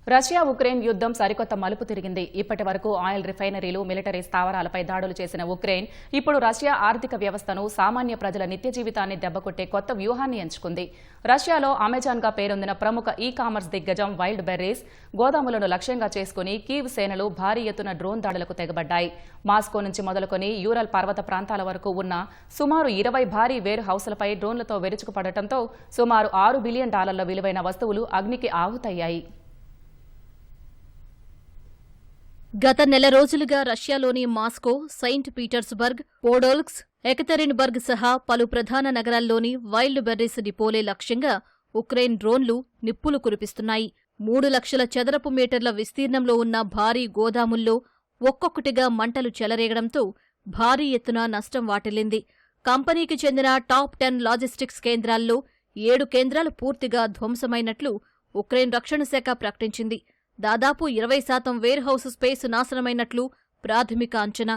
Russia Ukraine యుద్ధం సరికొత్త మలుపు తిరిగింది. ఇప్పటి వరకు ఆయిల్ రిఫైనరీలు, మిలిటరీ స్థావరాలపై దాడులు చేసిన ఉక్రెయిన్ ఇప్పుడు రష్యా ఆర్థిక వ్యవస్థను, సామాన్య ప్రజల నిత్య జీవితాన్ని దెబ్బకొట్టే కొత్త వ్యూహాన్ని ఎంచుకుంది. రష్యాలో అమెజాన్గా పేరొందిన ప్రముఖ ఈ-కామర్స్ దిగ్గజం వైల్డ్ బెర్రీస్ గోదాములను లక్ష్యంగా చేసుకుని కీవ్ సేనలు భారీ ఎత్తున డ్రోన్ దాడులకు తెగబడ్డాయి. మాస్కో నుంచి మొదలుకొని యూరల్ పర్వత ప్రాంతాల వరకు ఉన్న సుమారు 20 భారీ వేర్ హౌస్లపై డ్రోన్లతో విరుచుకుపడటంతో సుమారు $6 బిలియన్ విలువైన వస్తువులు అగ్నికి ఆహుతయ్యాయి. గత నెల రోజులుగా రష్యాలోని మాస్కో, సెయింట్ పీటర్స్బర్గ్, పోడోల్స్క్, ఎకతెరిన్బర్గ్ సహా పలు ప్రధాన నగరాల్లోని వైల్డ్ బెర్రీస్ డిపోలే లక్ష్యంగా ఉక్రెయిన్ డ్రోన్లు నిప్పులు కురిపిస్తున్నాయి. 3 లక్షల చదరపు మీటర్ల విస్తీర్ణంలో ఉన్న భారీ గోదాముల్లో ఒక్కొక్కటిగా మంటలు చెలరేగడంతో భారీ ఎత్తున నష్టం వాటిల్లింది. కంపెనీకి చెందిన టాప్ 10 లాజిస్టిక్స్ కేంద్రాల్లో 7 కేంద్రాలు పూర్తిగా ధ్వంసమైనట్లు ఉక్రెయిన్ రక్షణ శాఖ ప్రకటించింది. దాదాపు 20% వేర్ హౌస్ స్పేస్ నాశనమైనట్లు ప్రాథమిక అంచనా.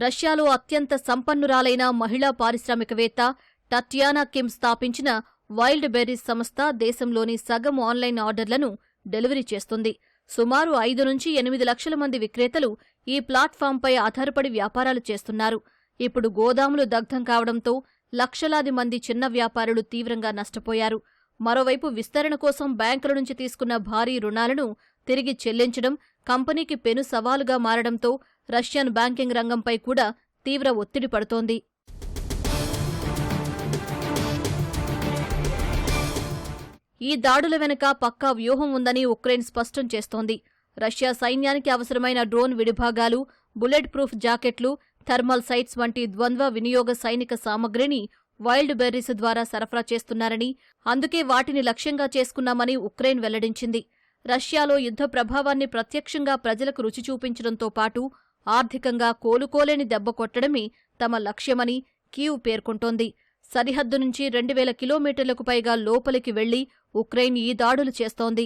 రష్యాలో అత్యంత సంపన్నురాలైన మహిళా పారిశ్రామికవేత్త టట్యానా కిమ్ స్థాపించిన వైల్డ్ బెర్రీస్ సంస్థ దేశంలోని సగం ఆన్లైన్ ఆర్డర్లను డెలివరీ చేస్తుంది. సుమారు 5 నుంచి 8 లక్షల మంది విక్రేతలు ఈ ప్లాట్ఫాంపై ఆధారపడి వ్యాపారాలు చేస్తున్నారు. ఇప్పుడు గోదాములు దగ్ధం కావడంతో లక్షలాది మంది చిన్న వ్యాపారులు తీవ్రంగా నష్టపోయారు. మరోవైపు విస్తరణ కోసం బ్యాంకుల నుంచి తీసుకున్న భారీ రుణాలను తిరిగి చెల్లించడం కంపెనీకి పెను సవాలుగా మారడంతో రష్యన్ బ్యాంకింగ్ రంగంపై కూడా తీవ్ర ఒత్తిడి పడుతోంది. ఈ దాడుల వెనుక పక్కా వ్యూహం ఉందని ఉక్రెయిన్ స్పష్టం చేస్తోంది. రష్యా సైన్యానికి అవసరమైన డ్రోన్ విడిభాగాలు, బుల్లెట్ ప్రూఫ్ జాకెట్లు, థర్మల్ సైట్స్ వంటి ద్వంద్వ వినియోగ సైనిక సామగ్రిని వైల్డ్ బెర్రీస్ ద్వారా సరఫరా చేస్తున్నారని, అందుకే వాటిని లక్ష్యంగా చేసుకున్నామని ఉక్రెయిన్ వెల్లడించింది. రష్యాలో యుద్ధ ప్రభావాన్ని ప్రత్యక్షంగా ప్రజలకు రుచి చూపించడంతో పాటు ఆర్థికంగా కోలుకోలేని దెబ్బ కొట్టడమే తమ లక్ష్యమని కీవ్ పేర్కొంటోంది. సరిహద్దు నుంచి 2000 కిలోమీటర్లకు పైగా లోపలికి వెళ్లి ఉక్రెయిన్ ఈ దాడులు చేస్తోంది.